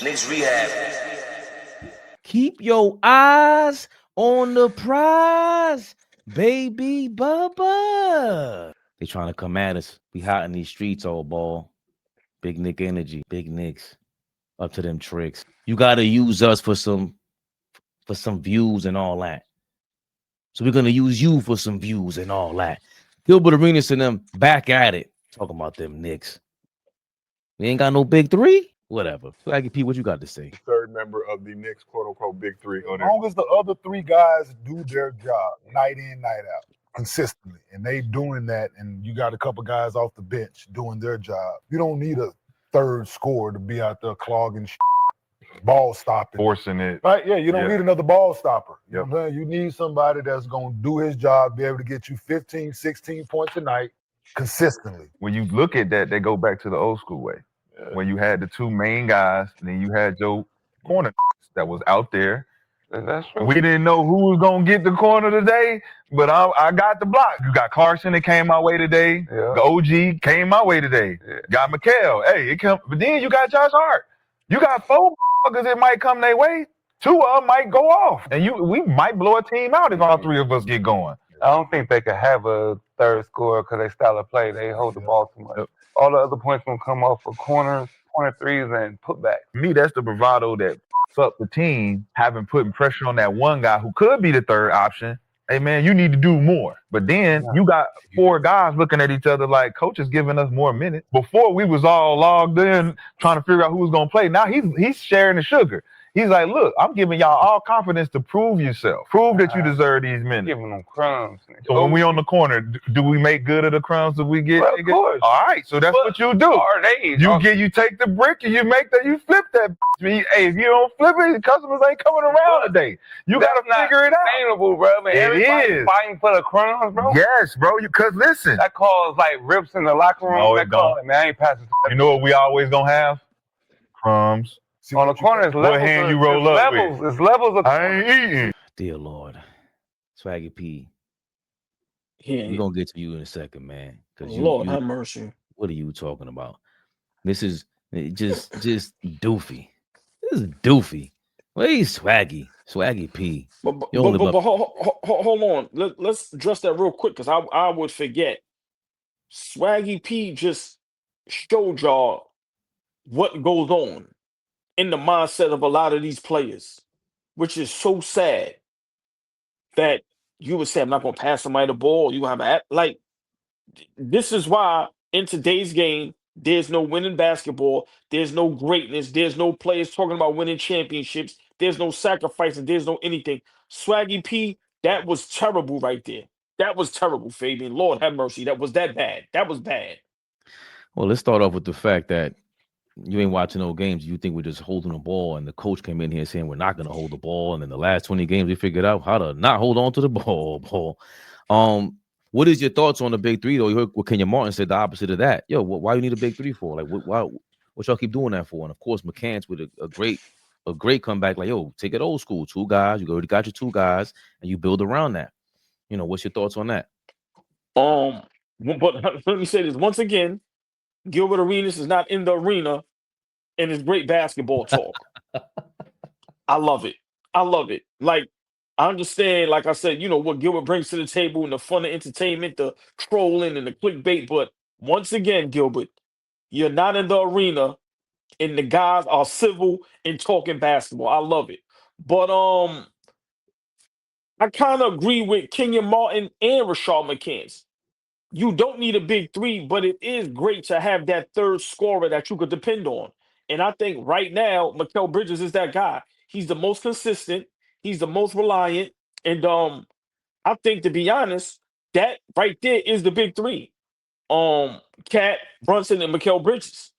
Knicks rehab. Keep your eyes on the prize, baby Bubba. They trying to come at us. We hot in these streets, AllBall. Big Nick energy, big Knicks. Up to them tricks. You gotta use us for some views and all that. So we're gonna use you for some views and all that. Gilbert Arenas and them back at it. Talking about them Knicks. We ain't got no big three? Whatever. Swaggy P, what you got to say? Third member of the Knicks, quote unquote, big three. As long as the other three guys do their job night in, night out, consistently, and they doing that, and you got a couple guys off the bench doing their job, you don't need a third scorer to be out there clogging ball stopping. Forcing it. Right? Yeah, you don't need another ball stopper. Yep. You know what I'm saying? You need somebody that's going to do his job, be able to get you 15, 16 points a night consistently. When you look at that, they go back to the old school way. Yeah. When you had the two main guys, and then you had your corner that was out there. That's true. We didn't know who was going to get the corner today, but I got the block. You got Clarkson that came my way today. Yeah. The OG came my way today. Yeah. Got Mikal. Hey, it come. But then you got Josh Hart. You got four because it might come their way. Two of them might go off. And we might blow a team out if all three of us get going. I don't think they could have a third scorer because they style of play. They hold the ball too much. All the other points going to come off of corners, corner threes, and putbacks. To me, that's the bravado that f***s up the team, having putting pressure on that one guy who could be the third option. Hey, man, you need to do more. But then you got four guys looking at each other like, coach is giving us more minutes. Before, we was all logged in trying to figure out who was going to play. Now he's sharing the sugar. He's like, look, I'm giving y'all all confidence to prove yourself. Prove that you deserve these minutes. Giving them crumbs. So when we on the corner, do we make good of the crumbs that we get? Well, of course. All right, so that's what you do. You take the brick and you flip that. Hey, if you don't flip it, the customers ain't coming around today. You got to figure it out. Sustainable, bro. Man, everybody is fighting for the crumbs, bro. Yes, bro. Because listen, that calls like rips in the locker room. No, it don't. Man, I ain't passing. You know what we always gonna have? Crumbs. On the corner, it's levels. What hand you roll up levels. with? It's levels of. I ain't eating. Dear Lord, Swaggy P. Yeah, we're gonna get to you in a second, man. Lord have mercy. What are you talking about? This is just doofy. This is doofy. Where's Swaggy P? But hold on. Let's address that real quick because I would forget. Swaggy P just showed y'all what goes on in the mindset of a lot of these players, which is so sad that you would say, I'm not going to pass somebody the ball. You have this is why in today's game, there's no winning basketball. There's no greatness. There's no players talking about winning championships. There's no sacrificing. There's no anything. Swaggy P, that was terrible right there. That was terrible, Fabian. Lord have mercy. That was bad. That was bad. Well, let's start off with the fact that you ain't watching no games. You think we're just holding the ball, and the coach came in here saying we're not going to hold the ball. And in the last 20 games, we figured out how to not hold on to the ball. What is your thoughts on the big three, though? You heard what Kenyon Martin said the opposite of that. Yo, why you need a big three for? Like, what y'all keep doing that for? And of course, McCann's with a great comeback. Like, yo, take it old school. Two guys. You already got your two guys, and you build around that. You know, what's your thoughts on that? But let me say this once again. Gilbert Arenas is not in the arena in his great basketball talk. I love it. Like, I understand, like I said, you know, what Gilbert brings to the table and the fun of entertainment, the trolling and the clickbait. But once again, Gilbert, you're not in the arena and the guys are civil and talking basketball. I love it. But I kind of agree with Kenyon Martin and Rashad McCants. You don't need a big three, but it is great to have that third scorer that you could depend on. And I think right now, Mikal Bridges is that guy. He's the most consistent. He's the most reliant. And I think, to be honest, that right there is the big three. Cat, Brunson, and Mikal Bridges.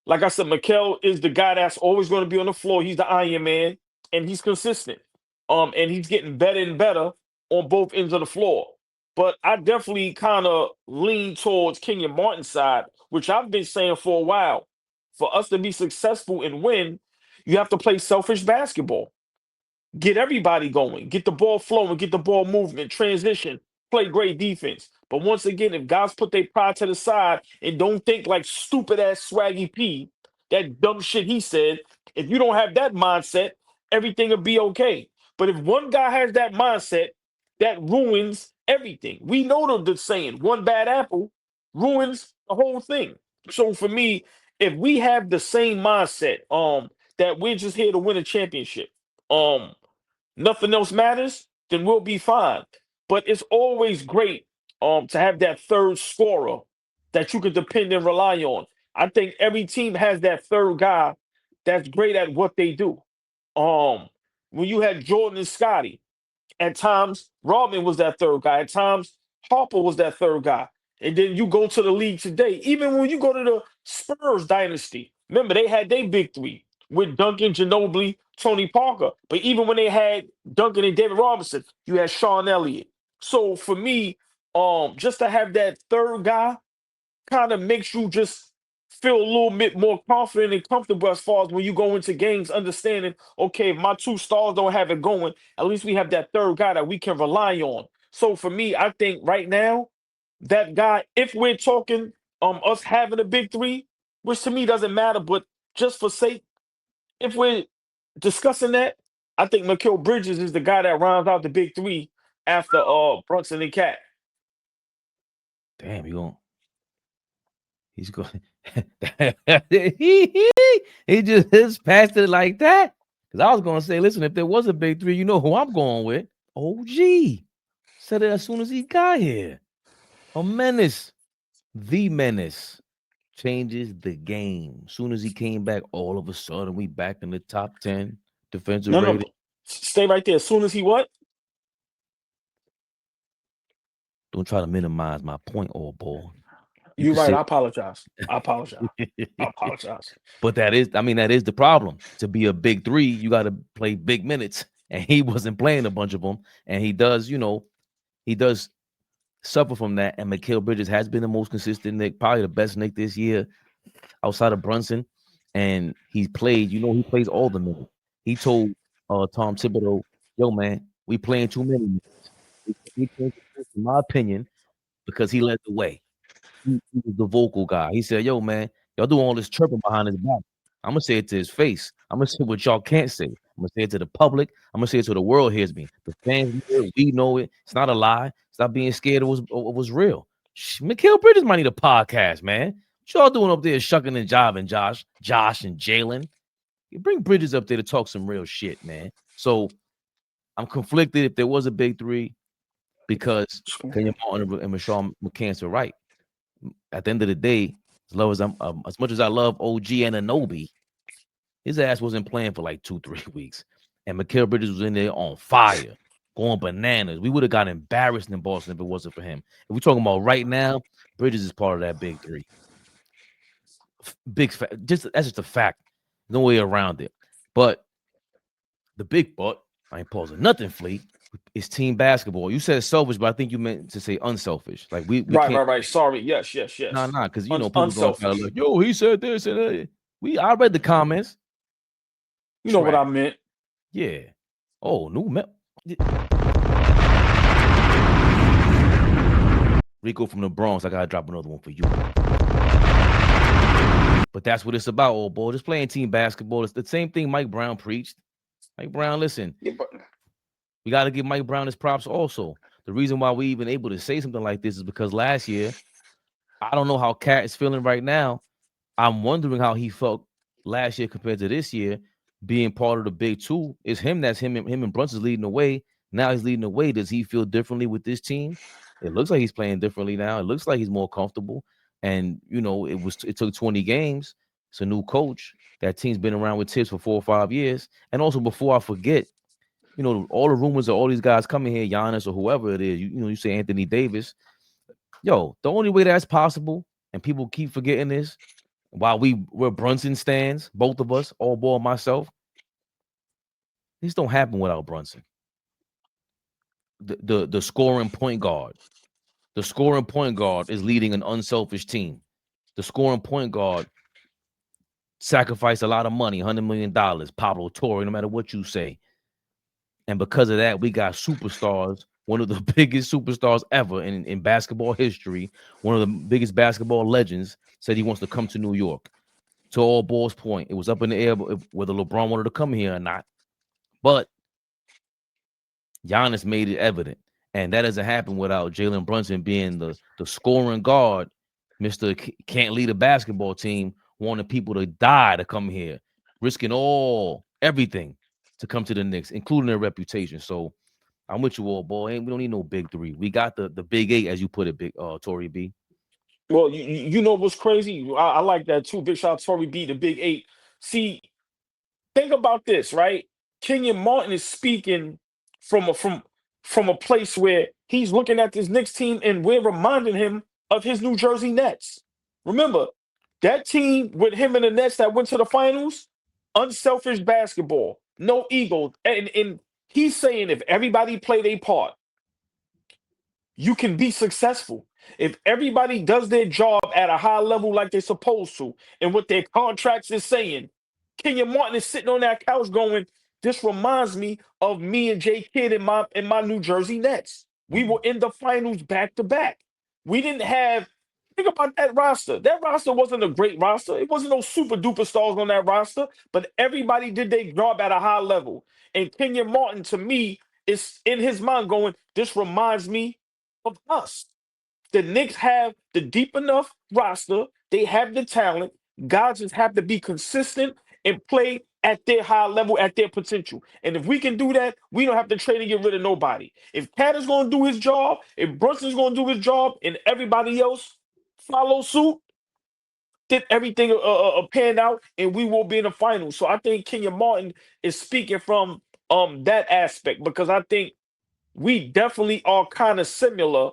Like I said, Mikal is the guy that's always going to be on the floor. He's the Iron Man, and he's consistent. And he's getting better and better on both ends of the floor. But I definitely kind of lean towards Kenyon Martin's side, which I've been saying for a while. For us to be successful and win, you have to play selfish basketball. Get everybody going. Get the ball flowing. Get the ball movement, transition, play great defense. But once again, if guys put their pride to the side and don't think like stupid-ass Swaggy P, that dumb shit he said, If you don't have that mindset, everything will be okay. But if one guy has that mindset, that ruins everything. We know the saying, one bad apple ruins the whole thing. So for me, if we have the same mindset, that we're just here to win a championship, nothing else matters, then we'll be fine. But it's always great to have that third scorer that you can depend and rely on. I think every team has that third guy that's great at what they do. When you had Jordan and Scotty, at times Rodman was that third guy. At times Harper was that third guy. And then you go to the league today. Even when you go to the Spurs dynasty, remember they had their big three with Duncan, Ginobili, Tony Parker. But even when they had Duncan and David Robinson, you had Sean Elliott. So for me, just to have that third guy kind of makes you just feel a little bit more confident and comfortable as far as when you go into games, understanding, okay, if my two stars don't have it going, at least we have that third guy that we can rely on. So for me, I think right now, that guy, if we're talking us having a big three, which to me doesn't matter, but just for sake, if we're discussing that, I think Mikal Bridges is the guy that rounds out the big three after Brunson and Cat. Damn, he's going. he just passed it like that. Because I was gonna say, listen, if there was a big three, you know who I'm going with? OG. Said it as soon as he got here. A menace. The menace changes the game. As soon as he came back, all of a sudden we back in the top 10 defensive No, rating. stay right there. As soon as he what? Don't try to minimize my point, old boy. You're right. I apologize. I apologize. But that is the problem. To be a big three, you got to play big minutes. And he wasn't playing a bunch of them. And he does suffer from that. And Mikal Bridges has been the most consistent Knick, probably the best Knick this year outside of Brunson. And he plays all the minutes. He told Tom Thibodeau, yo, man, we playing too many minutes. In my opinion, because he led the way. He was the vocal guy. He said, yo, man, y'all doing all this chirping behind his back. I'm going to say it to his face. I'm going to say what y'all can't say. I'm going to say it to the public. I'm going to say it to the world hears me. The fans, we know it. It's not a lie. Stop being scared. It was real. Mikal Bridges might need a podcast, man. What y'all doing up there shucking and jiving, Josh and Jalen? You bring Bridges up there to talk some real shit, man. So I'm conflicted if there was a big three because Kenyon Martin and Rashad McCants are right. At the end of the day, as much as I love OG and Anobi, his ass wasn't playing for like 2-3 weeks. And Mikal Bridges was in there on fire, going bananas. We would have got embarrassed in Boston if it wasn't for him. If we're talking about right now, Bridges is part of that big three. That's just a fact. No way around it. But the big but, I ain't pausing nothing, Fleet. It's team basketball. You said selfish, but I think you meant to say unselfish. Like we can't. Right. Sorry. Yes. Nah, because people going to like, yo, he said this and that. I read the comments. You know what I meant. Yeah. Oh, Rico from the Bronx. I gotta drop another one for you. But that's what it's about, old boy. Just playing team basketball. It's the same thing Mike Brown preached. Mike Brown, listen. Yeah, we got to give Mike Brown his props also. The reason why we even able to say something like this is because last year, I don't know how Cat is feeling right now. I'm wondering how he felt last year compared to this year, being part of the big two. It's him and Brunson's leading the way. Now he's leading the way. Does he feel differently with this team? It looks like he's playing differently now. It looks like he's more comfortable. And, it took 20 games. It's a new coach. That team's been around with Tibbs for 4 or 5 years. And also, before I forget, all the rumors of all these guys coming here, Giannis or whoever it is, you say Anthony Davis. Yo, the only way that's possible, and people keep forgetting this, while we're Brunson stands, both of us, AllBall and myself, this don't happen without Brunson. The scoring point guard. The scoring point guard is leading an unselfish team. The scoring point guard sacrificed a lot of money, $100 million, Pablo Torre, no matter what you say. And because of that, we got superstars, one of the biggest superstars ever in basketball history, one of the biggest basketball legends, said he wants to come to New York. To all balls point, it was up in the air whether LeBron wanted to come here or not. But Giannis made it evident. And that doesn't happen without Jalen Brunson being the scoring guard. Mr. Can't lead a basketball team, wanting people to die to come here, risking everything to come to the Knicks, including their reputation. So I'm with you all, boy. We don't need no big three. We got the big eight, as you put it, big Tory B. Well, you know what's crazy? I like that too. Big shout out to Tory B, the Big Eight. See, think about this, right? Kenyon Martin is speaking from a place where he's looking at this Knicks team, and we're reminding him of his New Jersey Nets. Remember that team with him and the Nets that went to the finals? Unselfish basketball, no ego, and he's saying if everybody play their part, you can be successful. If everybody does their job at a high level like they're supposed to, and what their contracts is saying, Kenyon Martin is sitting on that couch going, "This reminds me of me and Jay Kidd in my New Jersey Nets. We were in the finals back to back. We didn't have. Think about that roster. That roster wasn't a great roster. It wasn't no super duper stars on that roster, but everybody did their job at a high level. And Kenyon Martin, to me, is in his mind going, "This reminds me of us." The Knicks have the deep enough roster. They have the talent. Guys just have to be consistent and play at their high level, at their potential. And if we can do that, we don't have to trade and get rid of nobody. If Cat is going to do his job, if Brunson's going to do his job, and everybody else follow suit, then everything pan out, and we will be in the finals. So I think Kenyon Martin is speaking from that aspect, because I think we definitely are kind of similar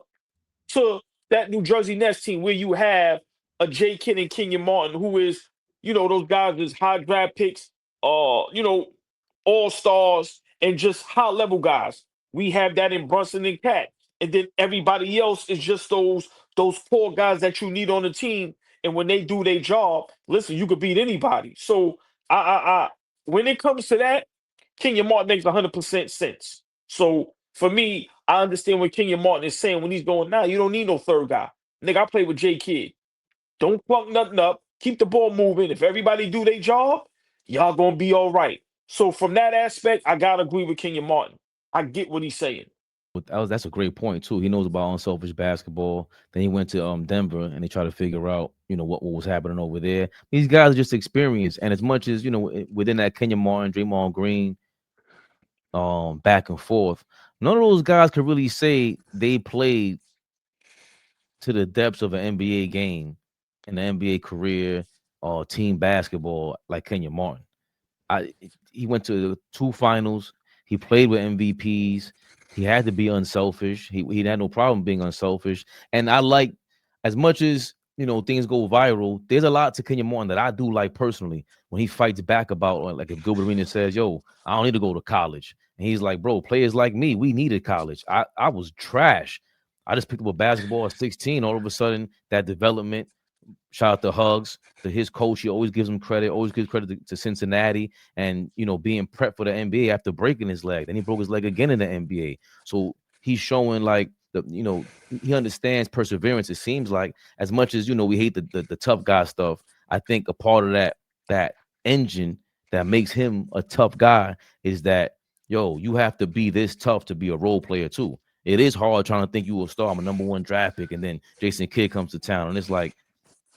to that New Jersey Nets team, where you have a Jay Kidd and Kenyon Martin, who is, those guys is high draft picks, all stars, and just high level guys. We have that in Brunson and Cat, and then everybody else is just those core guys that you need on the team. And when they do their job, listen, you could beat anybody. So I when it comes to that, Kenyon Martin makes 100% sense. So for me, I understand what Kenyon Martin is saying when he's going, "Nah, you don't need no third guy. Nigga, I play with J Kidd. Don't plunk nothing up. Keep the ball moving. If everybody do their job, y'all gonna be all right." So from that aspect, I gotta agree with Kenyon Martin. I get what he's saying. That's a great point too. He knows about unselfish basketball. Then he went to Denver and they tried to figure out what was happening over there. These guys are just experienced, and as much as within that Kenyon Martin, Draymond Green, back and forth, none of those guys could really say they played to the depths of an NBA game, an NBA career, or team basketball like Kenyon Martin. He went to 2 finals. He played with MVPs. He had to be unselfish. He had no problem being unselfish. And I like, as much as things go viral, there's a lot to Kenyon Martin that I do like personally. When he fights back about, like if Gilbert Arenas says, "Yo, I don't need to go to college," and he's like, "Bro, players like me, we needed college. I was trash. I just picked up a basketball at 16. All of a sudden, that development." Shout out to Hugs, to his coach. He always gives him credit, always gives credit to Cincinnati, and being prepped for the NBA after breaking his leg. Then he broke his leg again in the NBA. So he's showing like he understands perseverance. It seems like, as much as we hate the tough guy stuff, I think a part of that engine that makes him a tough guy is that you have to be this tough to be a role player too. It is hard trying to think you will star. I'm a #1 draft pick, and then Jason Kidd comes to town, and it's like,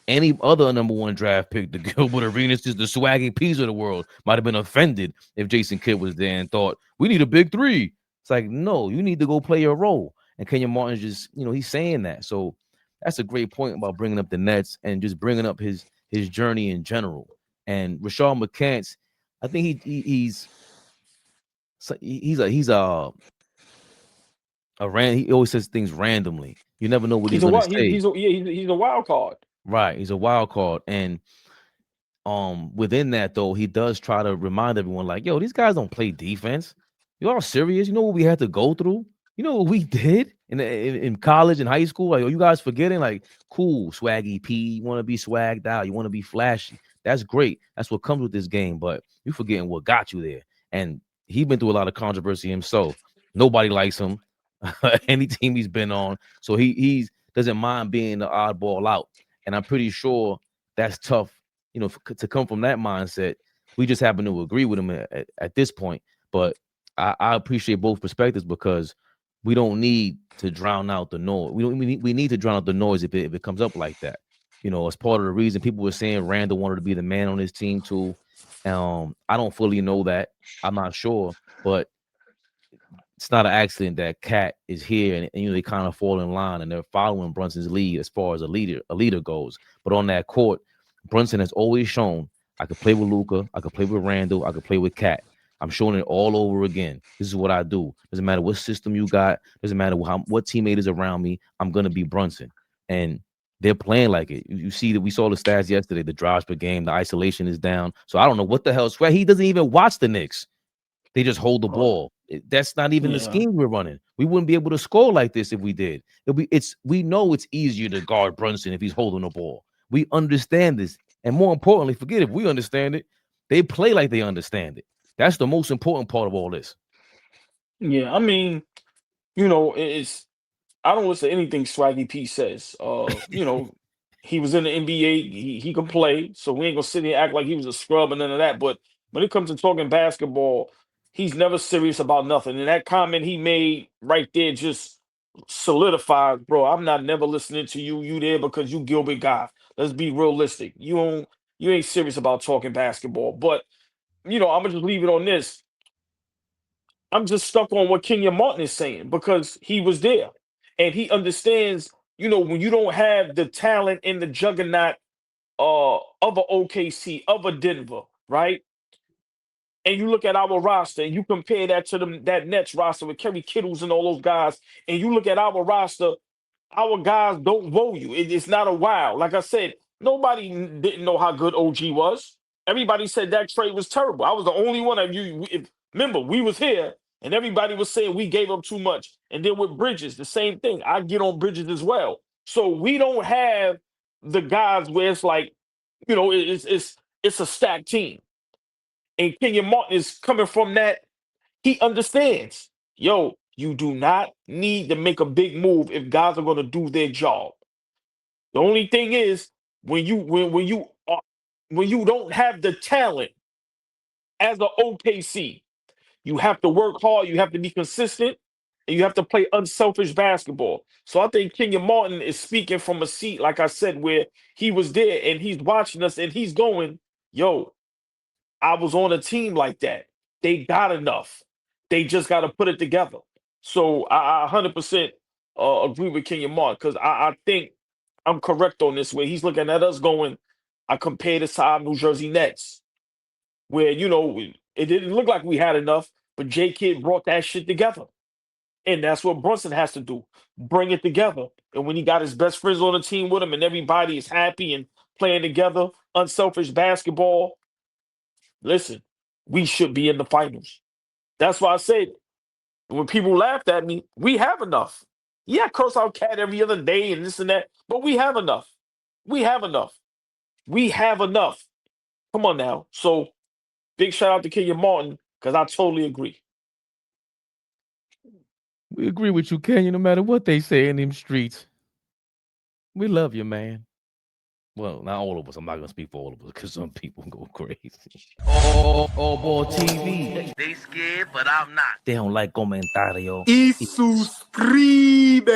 any other #1 draft pick, the Gilbert Arenas, the Swaggy P's of the world, might have been offended if Jason Kidd was there and thought, "We need a big three." It's like, no, you need to go play your role. And Kenyon Martin's just, he's saying that. So that's a great point about bringing up the Nets and just bringing up his journey in general. And Rashad McCants, I think he's he always says things randomly. You never know what he's going to say. He's a wild card. Right, he's a wild card. And within that, though, he does try to remind everyone, like, "Yo, these guys don't play defense. You all serious? You know what we had to go through? You know what we did in college and high school? Like, are you guys forgetting? Like, cool, Swaggy P, you want to be swagged out, you want to be flashy. That's great. That's what comes with this game, but you forgetting what got you there." And he's been through a lot of controversy himself. Nobody likes him, any team he's been on. So he doesn't mind being the oddball out. And I'm pretty sure that's tough you know, to come from that mindset, we just happen to agree with him at this point. But I appreciate both perspectives because we don't need to drown out the noise. We need to drown out the noise if it comes up like that. You know, as part of the reason people were saying Randall wanted to be the man on his team too. I don't fully know that. I'm not sure, but it's not an accident that Cat is here and you know they kind of fall in line and they're following Brunson's lead as far as a leader goes. But on that court, Brunson has always shown I could play with Luka, I could play with Randall, I could play with Cat. I'm showing it all over again. This is what I do. Doesn't matter what system you got, doesn't matter what teammate is around me, I'm gonna be Brunson. And they're playing like it. You see that we saw the stats yesterday, the drives per game, the isolation is down. So I don't know what the hell. He doesn't even watch the Knicks. They just hold the ball. That's not even the scheme we're running. We wouldn't be able to score like this if we did. We know it's easier to guard Brunson if he's holding the ball. We understand this. And more importantly, forget if we understand it, they play like they understand it. That's the most important part of all this. Yeah, I mean, you know, I don't listen to anything Swaggy P says. You know, he was in the NBA, he can play, so we ain't gonna sit here and act like he was a scrub and none of that. But when it comes to talking basketball, he's never serious about nothing. And that comment he made right there just solidified, bro. I'm not never listening to you. You there because you Gilbert guy. Let's be realistic. You ain't serious about talking basketball. But you know, I'm gonna just leave it on this. I'm just stuck on what Kenyon Martin is saying because he was there and he understands, you know, when you don't have the talent in the juggernaut of a OKC, of a Denver, right? And you look at our roster and you compare that to that Nets roster with Kerry Kittles and all those guys, and you look at our roster, our guys don't woe you. It's not a wow. Like I said, nobody didn't know how good OG was. Everybody said that trade was terrible. I was the only one of you. Remember, we was here, and everybody was saying we gave up too much. And then with Bridges, the same thing. I get on Bridges as well. So we don't have the guys where it's like, you know, it's a stacked team. And Kenyon Martin is coming from that. He understands. Yo, you do not need to make a big move if guys are going to do their job. The only thing is when you don't have the talent as an OKC, you have to work hard, you have to be consistent, and you have to play unselfish basketball. So I think Kenyon Martin is speaking from a seat, like I said, where he was there and he's watching us and he's going, yo, I was on a team like that. They got enough. They just got to put it together. So I 100% agree with Kenyon Martin because I think I'm correct on this way. He's looking at us going, I compare this to our New Jersey Nets, where, you know, it didn't look like we had enough, but J Kidd brought that shit together. And that's what Brunson has to do, bring it together. And when he got his best friends on the team with him and everybody is happy and playing together, unselfish basketball, listen, we should be in the finals. That's why I said, when people laughed at me, we have enough. Yeah, I curse out Cat every other day and this and that, but we have enough. We have enough. We have enough. Come on now. So big shout out to Kenyon Martin because I totally agree. We agree with you, Kenyon, no matter what they say in them streets. We love you, man. Well, not all of us. I'm not going to speak for all of us because some people go crazy. AllBall TV. They scared, but I'm not. They don't like comentario. Y suscribe.